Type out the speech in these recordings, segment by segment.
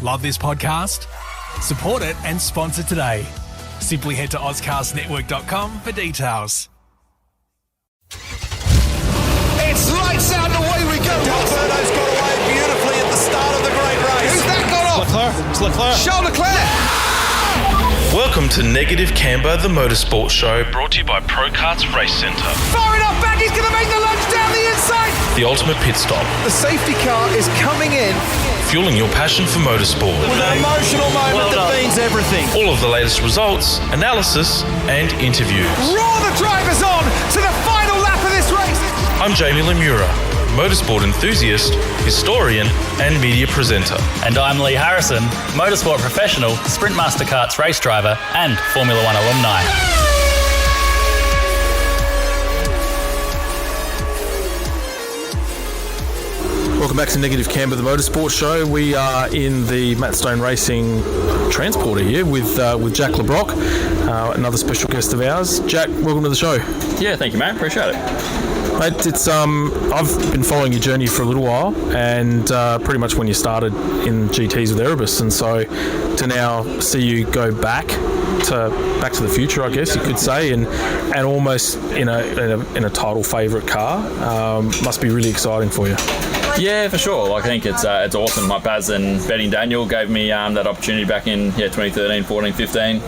Love this podcast? Support it and sponsor today. Simply head to ozcastnetwork.com for details. It's lights out and away we go. Alberto's got away beautifully at the start of the great race. Who's that got off? It's Leclerc. Charles Leclerc. Welcome to Negative Camber, the motorsport show, brought to you by ProKarts Race Centre. Far enough back, he's going to make the lunge down the inside. The ultimate pit stop, The safety car is coming in fueling your passion for motorsport. with an emotional moment that means everything. All of the latest results, analysis, and interviews. Roar the drivers on to the final lap of this race. I'm Jamie Lemura, motorsport enthusiast, historian, and media presenter. And I'm Lee Harrison, motorsport professional, Sprint Master Karts race driver, and Formula One alumni. Welcome back to Negative Camber, the motorsport show. We are in the Matstone Racing transporter here with Jack Le Brocq, another special guest of ours. Jack, welcome to the show. Yeah, thank you, mate. Appreciate it. Mate, it's I've been following your journey for a little while, and pretty much when you started in GTs with Erebus, and so to now see you go back to the future, I guess you could say, and almost in a title favourite car, must be really exciting for you. Yeah, for sure. I think it's awesome. My Baz and Betty Daniel gave me that opportunity back in 2013, 14, 15.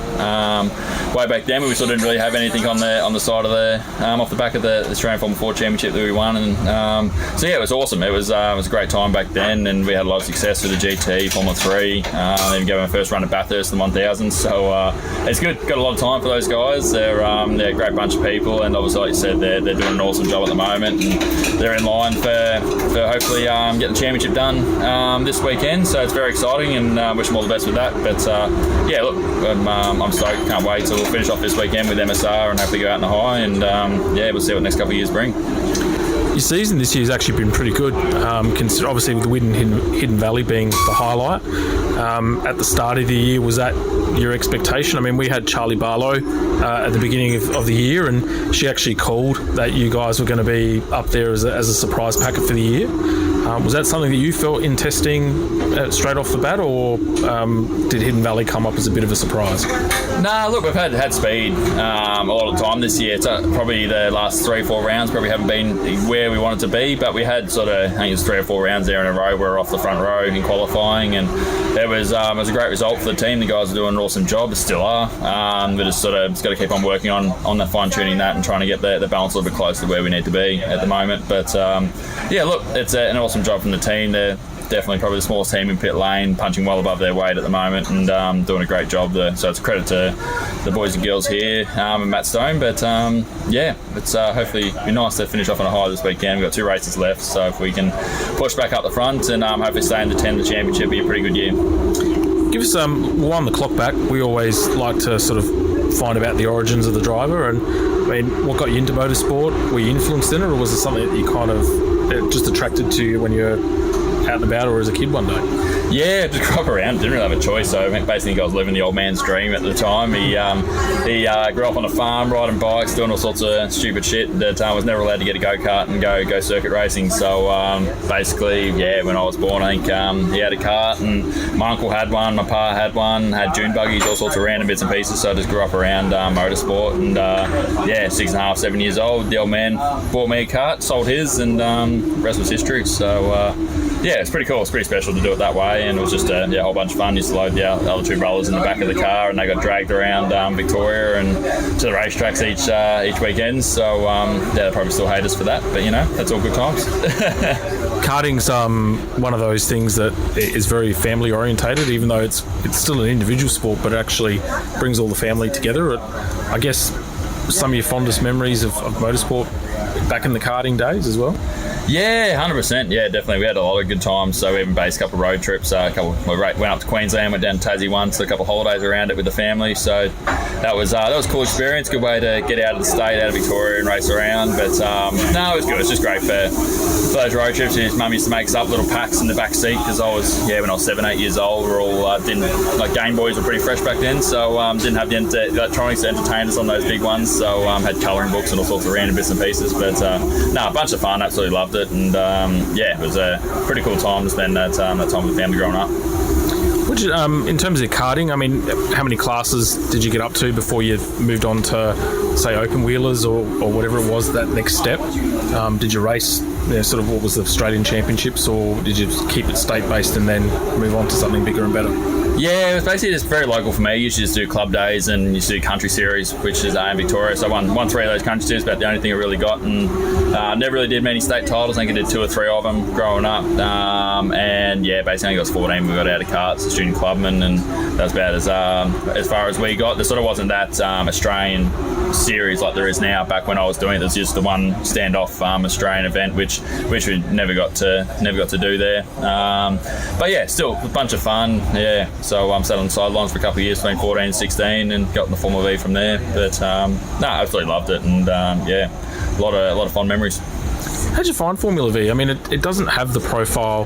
Way back then, we sort of didn't really have anything on the side of the off the back of the Australian Formula 4 Championship that we won, and so yeah, it was awesome. It was a great time back then, and we had a lot of success with the GT, Formula 3. Even gave my first run at Bathurst in the 1000s. So it's good. Got a lot of time for those guys. They're a great bunch of people, and obviously, like you said, they're doing an awesome job at the moment, and they're in line for hopefully getting the championship done this weekend. So it's very exciting, and wish them all the best with that. But yeah, look, I'm stoked. Can't wait till we'll finish off this weekend with MSR and hopefully go out in the high, and yeah, we'll see what the next couple of years bring. Your season this year has actually been pretty good, obviously with the win in Hidden Valley being the highlight. At the start of the year, was that your expectation? I mean, we had Charlie Barlow at the beginning of the year, and she actually called that you guys were going to be up there as a surprise packer for the year. Was that something that you felt in testing straight off the bat, or did Hidden Valley come up as a bit of a surprise? Nah, look, we've had speed a lot of the time this year. It's probably the last 3-4 rounds probably haven't been where we wanted to be, but we had sort of, I think it was 3 or 4 rounds there in a row where we're off the front row in qualifying, and it was a great result for the team. The guys are doing an awesome job, they still are. But it's got to keep on working on that, fine-tuning that, and trying to get the balance a little bit closer to where we need to be at the moment. But yeah, look, it's an awesome job from the team. They're definitely probably the smallest team in pit lane, punching well above their weight at the moment, and doing a great job there. So it's a credit to the boys and girls here and Matt Stone. But yeah, it's hopefully be nice to finish off on a high this weekend. We've got 2 races left, so if we can push back up the front and hopefully stay in the 10 of the championship, it'll be a pretty good year. Give us wind the clock back. We always like to sort of find about the origins of the driver, and I mean, what got you into motorsport? Were you influenced in it, or was it something that you kind of just attracted to you when you're out and about, or as a kid one day? Yeah, just grew up around. Didn't really have a choice. So basically, I was living the old man's dream at the time. He grew up on a farm, riding bikes, doing all sorts of stupid shit. That was never allowed to get a go-kart and go circuit racing. So basically, yeah, when I was born, I think he had a kart, and my uncle had one, my pa had one, had dune buggies, all sorts of random bits and pieces. So I just grew up around motorsport, and yeah, 6.5, 7 years old, the old man bought me a kart, sold his, and the rest was history. So yeah, it's pretty cool. It's pretty special to do it that way, and it was just a whole bunch of fun. Used to load the other 2 brothers in the back of the car, and they got dragged around Victoria and to the racetracks each weekend. So yeah, they probably still hate us for that, but you know, that's all good times. Karting's one of those things that is very family orientated, even though it's still an individual sport, but it actually brings all the family together. I guess some of your fondest memories of motorsport back in the karting days as well? Yeah, 100%. Yeah, definitely. We had a lot of good times. So we even based a couple of road trips. We went up to Queensland, went down to Tassie once, a couple of holidays around it with the family. So that was a cool experience. Good way to get out of the state, out of Victoria, and race around. But no, it was good. It was just great for those road trips. His mum used to make us up little packs in the back seat because when I was 7, 8 years old, we were all Game Boys were pretty fresh back then. So didn't have the electronics to entertain us on those big ones. So had colouring books and all sorts of random bits and pieces. But a bunch of fun. Absolutely loved it. And yeah, it was a pretty cool time to spend that time with the family growing up. In terms of karting, I mean, how many classes did you get up to before you moved on to, say, open wheelers or whatever it was, that next step? Did you race, sort of what was the Australian Championships, or did you keep it state-based and then move on to something bigger and better? Yeah, it was basically just very local for me. You used to just do club days and used to do country series, which is in Victoria. So I won 3 of those country series, about the only thing I really got. And never really did many state titles. I think I did 2 or 3 of them growing up. And yeah, basically I was 14 when we got out of karts, a student clubman, and that was about as far as we got. There sort of wasn't that Australian series like there is now. Back when I was doing it, there's just the one standoff Australian event, which we never got to do there. But yeah, still a bunch of fun. Yeah. So sat on the sidelines for a couple of years between 14 and 16 and got in the Formula V from there. But I absolutely loved it, and yeah, a lot of fond memories. How'd you find Formula V? I mean, it doesn't have the profile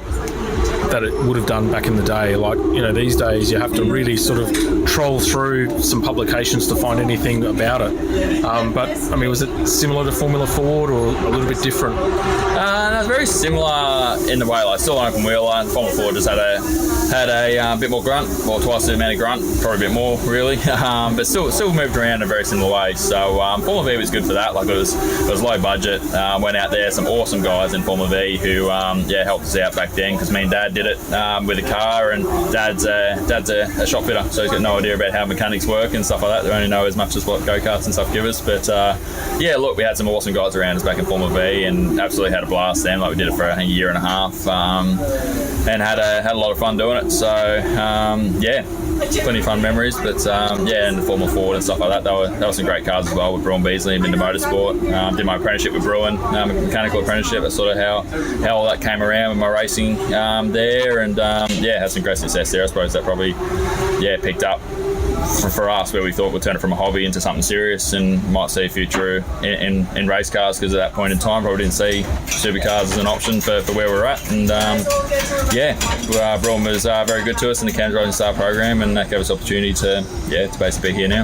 that it would have done back in the day. Like, these days you have to really sort of troll through some publications to find anything about it. But, I mean, was it similar to Formula Ford or a little bit different? No, it's very similar in the way, like, still an open wheeler, and Formula Ford just had a bit more grunt, or twice the amount of grunt, probably a bit more, really. But still moved around in a very similar way. So Formula V was good for that. Like, it was low budget. Went out there, some awesome guys in Formula V who helped us out back then, because me and Dad did it with a car, and Dad's a shop fitter, so he's got no idea about how mechanics work and stuff like that. They only know as much as what go-karts and stuff give us. But yeah, look, we had some awesome guys around us back in Formula V, and absolutely had a blast then. Like, we did it for a year and a half, and had a lot of fun doing it. So yeah, plenty of fun memories. But yeah, and the Formula Ford and stuff like that, that was some great cars as well with Bruin Beasley and into motorsport. Did my apprenticeship with Bruin, a mechanical apprenticeship. That's sort of how all that came around with my racing there, and yeah, had some great success there. I suppose that probably picked up for us, where we thought we'd turn it from a hobby into something serious, and might see a future in race cars, because at that point in time probably didn't see supercars as an option for where we're at. And Bruin was very good to us in the Camber Rising Star program, and that gave us opportunity to basically be here now.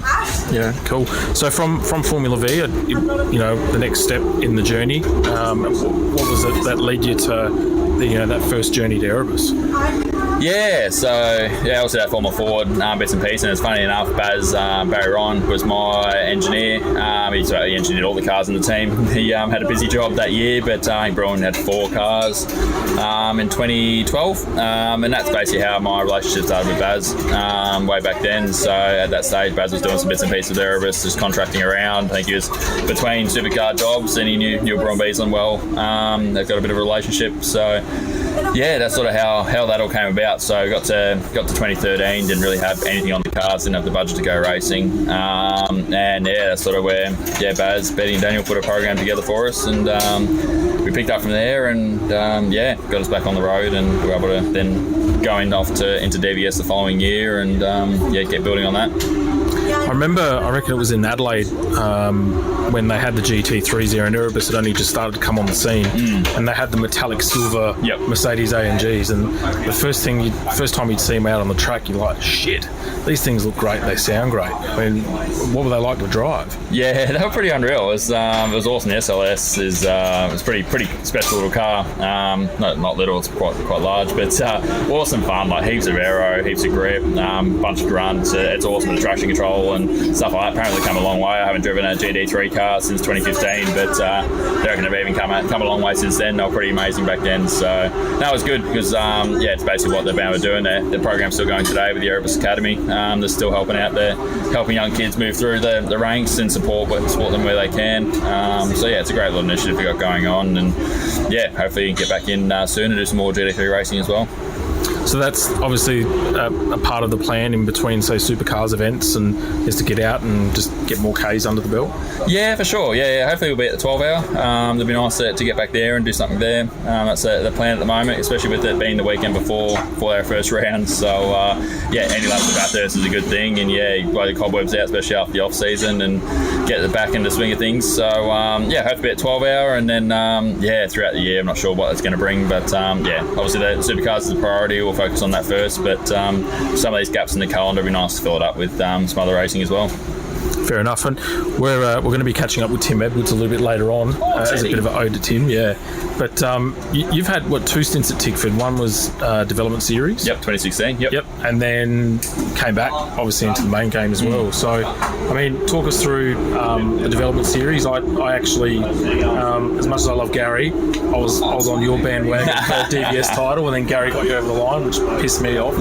Yeah, cool. So from Formula V, the next step in the journey, what was it that led you to that first journey to Erebus? Yeah, so I was at Formula Ford, bits and pieces, and it's funny enough, Barry Ryan was my engineer. He engineered all the cars in the team. He had a busy job that year, but I think Bruin had 4 cars in 2012, and that's basically how my relationship started with Baz way back then. So at that stage, Baz was doing some bits and pieces with Erebus, just contracting around. I think he was between supercar jobs, and he knew Bruin Beasley well. They've got a bit of a relationship, so yeah, that's sort of how that all came about. So got to 2013, didn't really have anything on the cars, didn't have the budget to go racing, and yeah, that's sort of where Baz, Betty and Daniel put a program together for us, and we picked up from there, and got us back on the road, and we were able to then go into DVS the following year, and get building on that. I reckon it was in Adelaide when they had the GT30, and Erebus had only just started to come on the scene, and they had the metallic silver Mercedes AMGs, and the first time you'd see them out on the track, you're like, shit, these things look great, they sound great. I mean, what were they like to drive? Yeah, they were pretty unreal. It was awesome. The SLS is it's pretty special little car. Not little, it's quite large, but awesome fun. Like, heaps of aero, heaps of grip, bunch of grunts. It's awesome, the traction control and stuff like that. Apparently they've come a long way. I haven't driven a GD3 car since 2015, but they reckon they've even come a long way since then. They were pretty amazing back then. So that was good, because it's basically what they've been doing. The program's still going today with the Erebus Academy. They're still helping out there, helping young kids move through the ranks and support them where they can. So yeah, it's a great little initiative we got going on, and hopefully you can get back in soon and do some more GD3 racing as well. So that's obviously a part of the plan in between, say, Supercars events, and is to get out and just get more Ks under the belt? Yeah, for sure. Yeah. Hopefully we'll be at the 12 hour. It'll be nice to get back there and do something there. That's the plan at the moment, especially with it being the weekend before our first round. So, any laps of Bathurst is a good thing, and you blow the cobwebs out, especially after the off season, and get the back into swing of things. So, hopefully at 12 hour, and then, throughout the year, I'm not sure what it's going to bring, but obviously the Supercars is the priority. We'll focus on that first, but some of these gaps in the calendar, it'd be nice to fill it up with some other racing as well. Fair enough. And we're going to be catching up with Tim Edwards a little bit later on as a bit of an ode to Tim, yeah. But you've had, 2 stints at Tickford. One was Development Series. Yep, 2016. Yep. And then came back, obviously, into the main game as well. So, I mean, talk us through the Development Series. I actually, as much as I love Gary, I was on your bandwagon for the DVS title, and then Gary got you over the line, which pissed me off.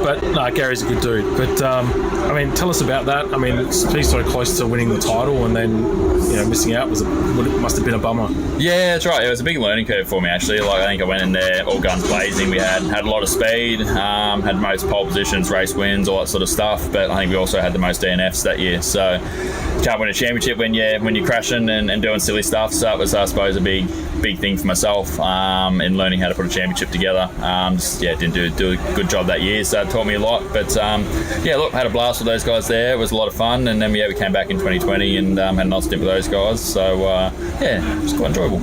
But no, Gary's a good dude. But I mean, tell us about that. I mean, he's so close to winning the title, and then missing out must have been a bummer. Yeah, that's right. It was a big learning curve for me, actually. Like, I think I went in there all guns blazing. We had a lot of speed, had most pole positions, race wins, all that sort of stuff. But I think we also had the most DNFs that year. So you can't win a championship when you're crashing and doing silly stuff. So it was, I suppose, a big thing for myself in learning how to put a championship together. Didn't do a good job that year, so it taught me a lot. But had a blast with those guys there. It was a lot of fun, and then we came back in 2020 and had a nice stint with those guys. So it was quite enjoyable.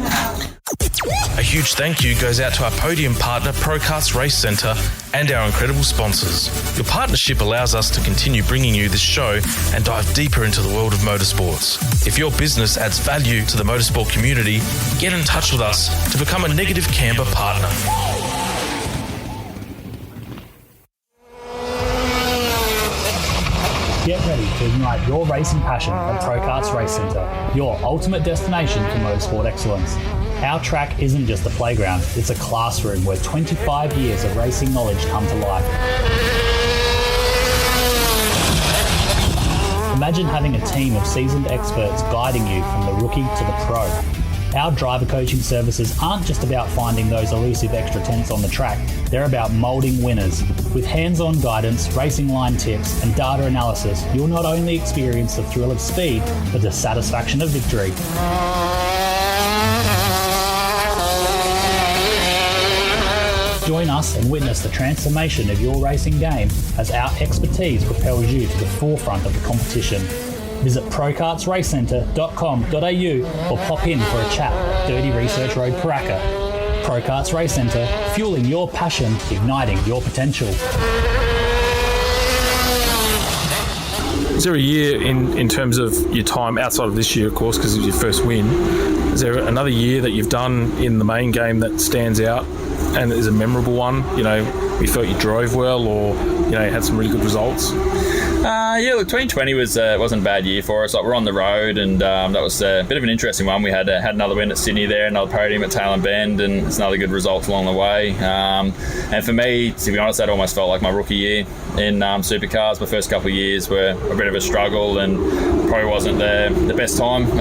A huge thank you goes out to our podium partner, Procast Race Centre, and our incredible sponsors. Your partnership allows us to continue bringing you this show and dive deeper into the world of motorsports. If your business adds value to the motorsport community, get in touch with us to become a Negative Camber partner. Get ready to ignite your racing passion at Procast Race Centre, your ultimate destination for motorsport excellence. Our track isn't just a playground, it's a classroom where 25 years of racing knowledge come to life. Imagine having a team of seasoned experts guiding you from the rookie to the pro. Our driver coaching services aren't just about finding those elusive extra tenths on the track, they're about moulding winners. With hands-on guidance, racing line tips, and data analysis, you'll not only experience the thrill of speed, but the satisfaction of victory. Join us and witness the transformation of your racing game as our expertise propels you to the forefront of the competition. Visit prokartsracecentre.com.au or pop in for a chat at 30 Research Road, Paraka. Prokarts Race Centre, fueling your passion, igniting your potential. Is there a year in terms of your time outside of this year, of course, because it was your first win? Is there another year that you've done in the main game that stands out and is a memorable one? You felt you drove well, or had some really good results? 2020 wasn't a bad year for us. Like, we're on the road, and that was a bit of an interesting one. We had another win at Sydney there, another podium at Tail and Bend, and it's another good result along the way. And for me, to be honest, that almost felt like my rookie year in Supercars. My first couple of years were a bit of a struggle, and probably wasn't the best time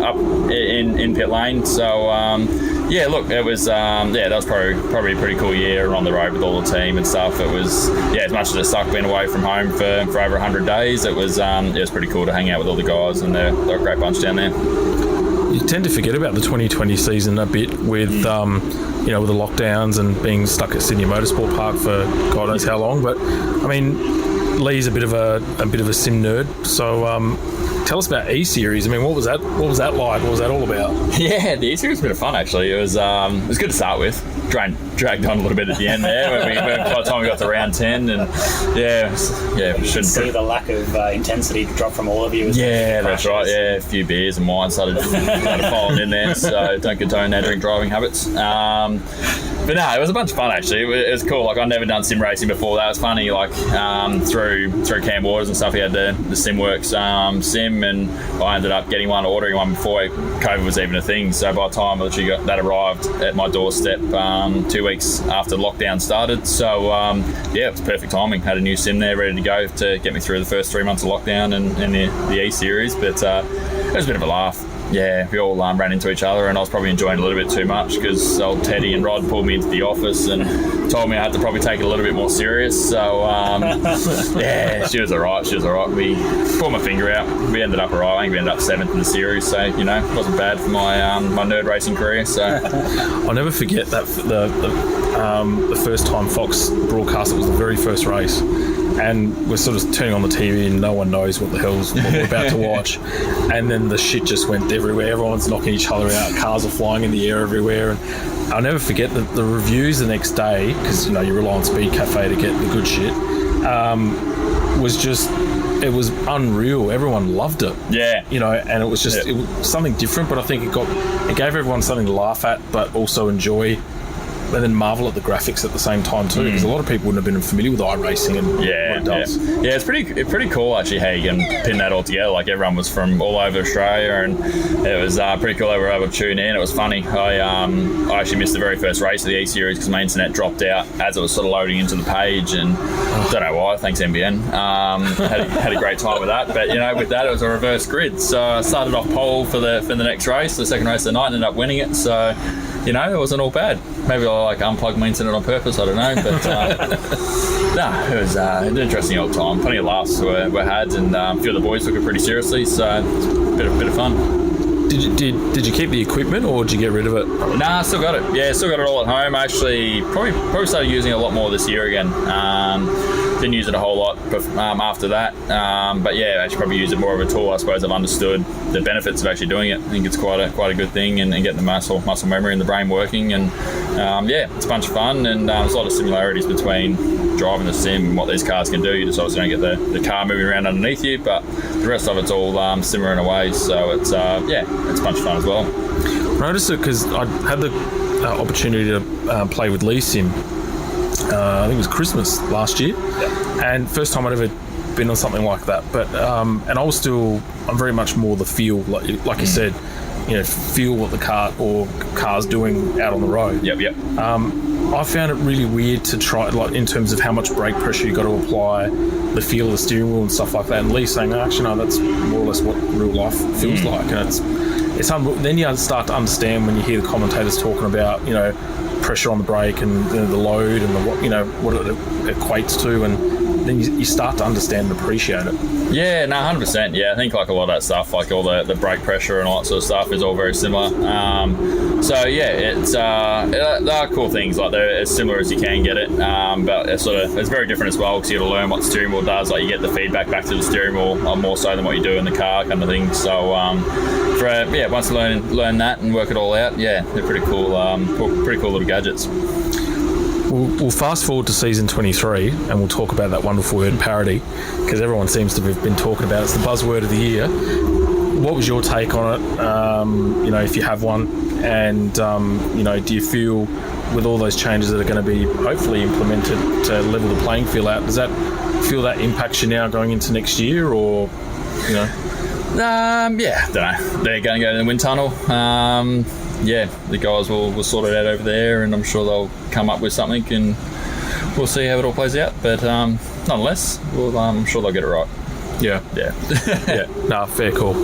up in pit lane. So it was that was probably a pretty cool year on the road with all the team and stuff. It was as much as it sucked being away from home for over 100 days, it was pretty cool to hang out with all the guys, and they're a great bunch down there. You tend to forget about the 2020 season a bit with with the lockdowns and being stuck at Sydney Motorsport Park for God knows how long. But I mean, Lee's a bit of a sim nerd, so tell us about E-Series. I mean, what was that like? What was that all about? Yeah, the E-Series was a bit of fun, actually. It was good to start with. Dragged on a little bit at the end there by the time we got to round 10, and you should see the lack of intensity drop from all of you. That's right. Yeah, a few beers and wine started falling in there, so don't condone our drink driving habits. But no, it was a bunch of fun, actually. It was cool. Like, I'd never done sim racing before. That was funny. Like, through Cam Waters and stuff, he had the SimWorks sim, and I ended up ordering one before COVID was even a thing. So by the time I literally that arrived at my doorstep 2 weeks after lockdown started. So it was perfect timing. Had a new sim there ready to go to get me through the first 3 months of lockdown and the E-Series. But it was a bit of a laugh. Yeah, we all ran into each other, and I was probably enjoying it a little bit too much because old Teddy and Rod pulled me into the office and told me I had to probably take it a little bit more serious. So, she was all right. We pulled my finger out. We ended up all right. I think we ended up 7th in the series, so, it wasn't bad for my nerd racing career. So I'll never forget that the first time Fox broadcast it was the very first race. And we're sort of turning on the TV and no one knows what what we're about to watch. And then the shit just went everywhere. Everyone's knocking each other out. Cars are flying in the air everywhere. And I'll never forget the reviews the next day, because, you rely on Speed Cafe to get the good shit. it was unreal. Everyone loved it. Yeah. And it was just it was something different, but I think it gave everyone something to laugh at, but also enjoy, and then marvel at the graphics at the same time too, because a lot of people wouldn't have been familiar with iRacing and what it does. Yeah, it's pretty cool actually how you can pin that all together. Like, everyone was from all over Australia, and it was pretty cool. They were able to tune in. It was funny. I actually missed the very first race of the E-Series because my internet dropped out as it was sort of loading into the page, and don't know why. Thanks NBN. Had a great time with that. But with that, it was a reverse grid. So I started off pole for the next race, the second race of the night, and ended up winning it. So it wasn't all bad. Maybe I unplugged my internet on purpose, I don't know, but it was an interesting old time. Plenty of laughs were had, and a few of the boys took it pretty seriously, so it's a bit of fun. Did you keep the equipment, or did you get rid of it? Nah, still got it. Yeah, still got it all at home. I actually probably started using it a lot more this year again. Didn't use it a whole lot after that, but yeah, I actually probably use it more of a tool. I suppose I've understood the benefits of actually doing it. I think it's quite a good thing, and getting the muscle memory and the brain working, and it's a bunch of fun, and there's a lot of similarities between driving the sim and what these cars can do. You just obviously don't get the car moving around underneath you, but the rest of it's all similar in a way, so it's it's a bunch of fun as well. I noticed it because I had the opportunity to play with Lee Sim. I think it was Christmas last year, and first time I'd ever been on something like that. But and I'm very much more the feel, like you said, feel what the car's doing out on the road. Yep. I found it really weird to try, like, in terms of how much brake pressure you got to apply, the feel of the steering wheel and stuff like that. And Lee's saying, actually, no, that's more or less what real life feels like. And it's then you start to understand when you hear the commentators talking about, pressure on the brake and the load and what it equates to, and then you start to understand and appreciate it. Yeah, no, 100%. Yeah, I think like a lot of that stuff, like all the brake pressure and all that sort of stuff, is all very similar. So yeah, it's there are cool things, like they're as similar as you can get it, but it's very different as well, because you got to learn what the steering wheel does. Like, you get the feedback back to the steering wheel more so than what you do in the car, kind of thing. So once you learn that and work it all out, they're pretty cool little gadgets. We'll fast forward to season 23, and we'll talk about that wonderful word parody, because everyone seems to have been talking about it. It's the buzzword of the year. What was your take on it, if you have one, and do you feel with all those changes that are going to be hopefully implemented to level the playing field out, does that feel that impacts you now going into next year, or don't know. They're going to go to the wind tunnel. The guys will sort it out over there, and I'm sure they'll come up with something, and we'll see how it all plays out. But nonetheless, I'm sure they'll get it right. Yeah. No, fair call.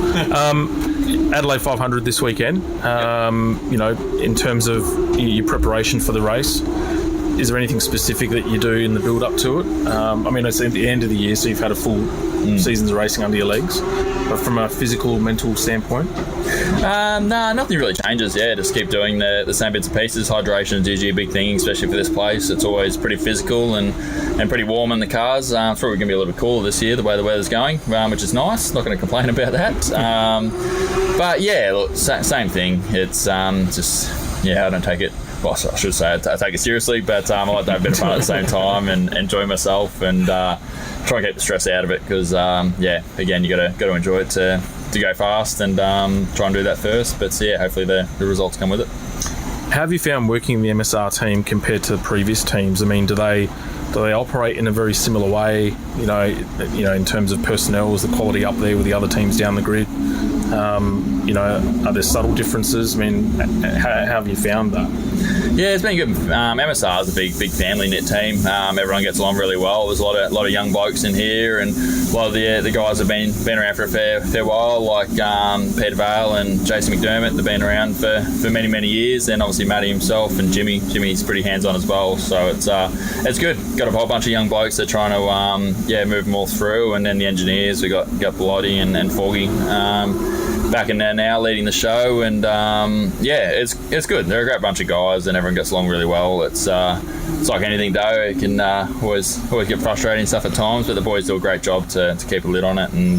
Adelaide 500 this weekend. In terms of your preparation for the race, is there anything specific that you do in the build up to it? It's at the end of the year, so you've had a full season's racing under your legs. But from a physical, mental standpoint? Nothing really changes. Yeah, just keep doing the same bits and pieces. Hydration is usually a big thing, especially for this place. It's always pretty physical and pretty warm in the cars. I thought we were going to be a little bit cooler this year, the way the weather's going, which is nice. Not going to complain about that. But yeah, look, same thing. It's I don't take it. Well, I should say I take it seriously, but I like to have a bit of fun at the same time and enjoy myself, and try and get the stress out of it, because again, you got to enjoy it to go fast, and try and do that first. But hopefully the results come with it. How have you found working in the MSR team compared to previous teams? I mean, do they operate in a very similar way? In terms of personnel, is the quality up there with the other teams down the grid? Are there subtle differences? I mean, how have you found that? Yeah, it's been good. MSR is a big family knit team. Everyone gets along really well. There's a lot of young blokes in here, and a lot of the guys have been around for a fair while, like Peter Vale and Jason McDermott. They've been around for many years, and obviously Matty himself and Jimmy. Jimmy's pretty hands-on as well, so it's good. Got a whole bunch of young blokes that are trying to move them all through, and then the engineers, we got Bellotti and Forgy back in there now leading the show, and it's good. They're a great bunch of guys, and everyone gets along really well. It's like anything though, it can always get frustrating stuff at times, but the boys do a great job to keep a lid on it, and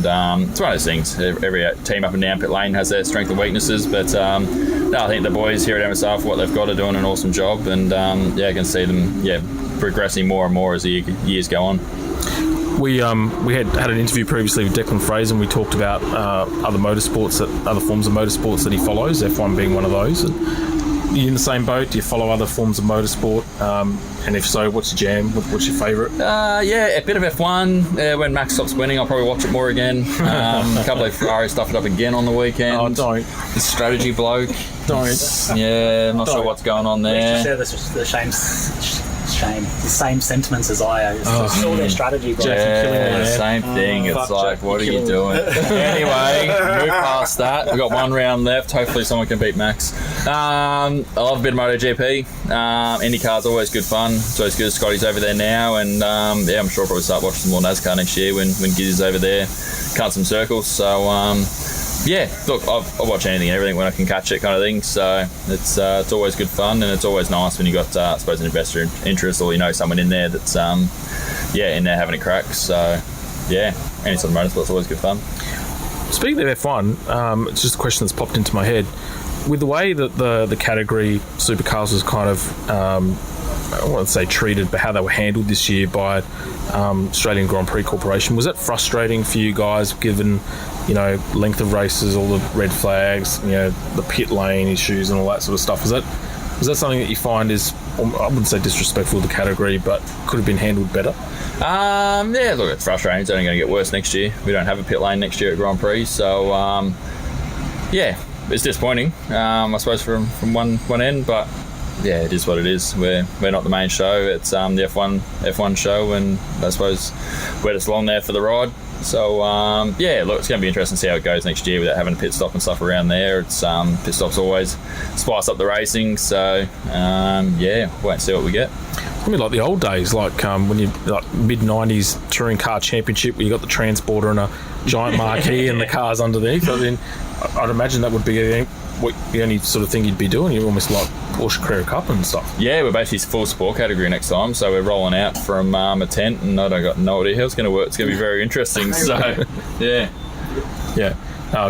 it's one of those things. Every team up and down pit lane has their strengths and weaknesses, but I think the boys here at MSR, for what they've got, are doing an awesome job, and I can see them progressing more and more as the years go on. We had an interview previously with Declan Fraser, and we talked about other motorsports, other forms of motorsports that he follows, F1 being one of those. And are you in the same boat? Do you follow other forms of motorsport? And if so, what's your jam? What's your favourite? Yeah, a bit of F1. When Max stops winning, I'll probably watch it more again. A couple of Ferrari stuffed it up again on the weekend. Oh, don't. The strategy bloke. Don't. Yeah, I'm not sure what's going on there. Share the same sentiments as I. It's all their strategy, bro. Yeah, same thing. It's like, Jack, what are you doing? Anyway, move past that. We've got one round left. Hopefully someone can beat Max. I love a bit of MotoGP. IndyCar's always good fun. It's always good. Scotty's over there now, and I'm sure I'll probably start watching some more NASCAR next year when Gizzy's over there cutting some circles. So look, I'll watch anything and everything when I can catch it, kind of thing. So it's always good fun, and it's always nice when you got I suppose an investor interest, or someone in there that's in there having a crack. So any sort of motorsport's always good fun. Speaking of F1, it's just a question that's popped into my head. With the way that the category Supercars was kind of, I won't say treated, but how they were handled this year by Australian Grand Prix Corporation, was that frustrating for you guys, given length of races, all the red flags, the pit lane issues and all that sort of stuff? Was that something that you find is, I wouldn't say disrespectful to the category, but could have been handled better? Look, it's frustrating. It's only going to get worse next year. We don't have a pit lane next year at Grand Prix, so it's disappointing, I suppose, from one end, but it is what it is. We're not the main show. It's the F1 show, and I suppose we're just along there for the ride. So look, it's going to be interesting to see how it goes next year without having a pit stop and stuff around there. It's pit stops always spice up the racing. So wait and see what we get. It's going to be like the old days, like when you mid-90s touring car championship, where you got the transporter and a giant marquee and the cars underneath. I mean, I'd imagine that would be the only sort of thing you'd be doing. You're almost like Porsche Carrera Cup and stuff. Yeah, we're basically full sport category next time, so we're rolling out from a tent, and I don't got no idea how it's going to work. It's going to be very interesting. So yeah.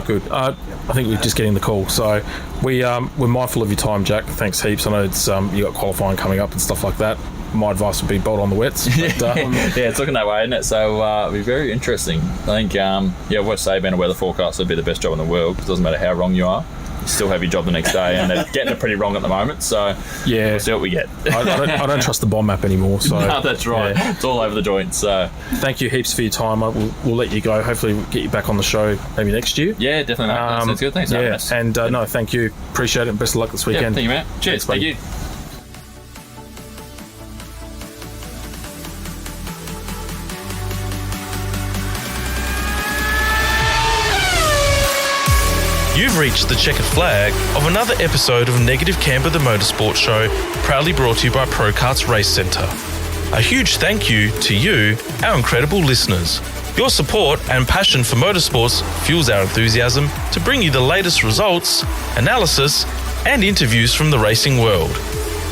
Good. I think we're just getting the call. So we're mindful of your time, Jack. Thanks heaps. I know it's you got qualifying coming up and stuff like that. My advice would be bolt on the wets. But, it's looking that way, isn't it? So it'll be very interesting. I think West Sabine, a weather forecast would be the best job in the world, because it doesn't matter how wrong you are, you still have your job the next day, and they're getting it pretty wrong at the moment. So we'll see what we get. I don't trust the bomb map anymore. So no, that's right. Yeah. It's all over the joint. So thank you heaps for your time. We'll let you go. Hopefully we'll get you back on the show maybe next year. Yeah, definitely. Sounds good. Thanks for having us. And no, thank you. Appreciate it, and best of luck this weekend. Thank you, man. Cheers. Thank you. You've reached the checkered flag of another episode of Negative Camber the Motorsport Show, proudly brought to you by ProKarts Race Centre. A huge thank you to you, our incredible listeners. Your support and passion for motorsports fuels our enthusiasm to bring you the latest results, analysis, and interviews from the racing world.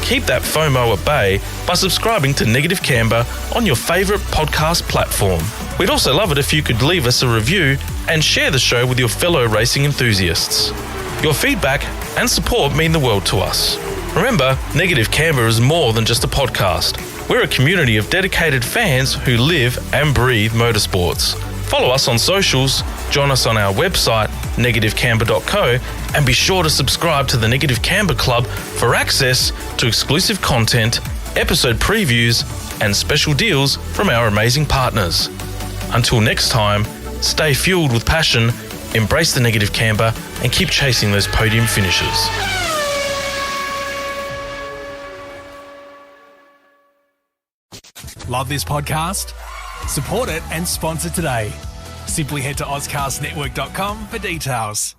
Keep that FOMO at bay by subscribing to Negative Camber on your favourite podcast platform. We'd also love it if you could leave us a review and share the show with your fellow racing enthusiasts. Your feedback and support mean the world to us. Remember, Negative Camber is more than just a podcast. We're a community of dedicated fans who live and breathe motorsports. Follow us on socials, join us on our website, negativecamber.co, and be sure to subscribe to the Negative Camber Club for access to exclusive content, episode previews, and special deals from our amazing partners. Until next time, stay fueled with passion, embrace the Negative Camber, and keep chasing those podium finishes. Love this podcast? Support it and sponsor today. Simply head to ozcastnetwork.com for details.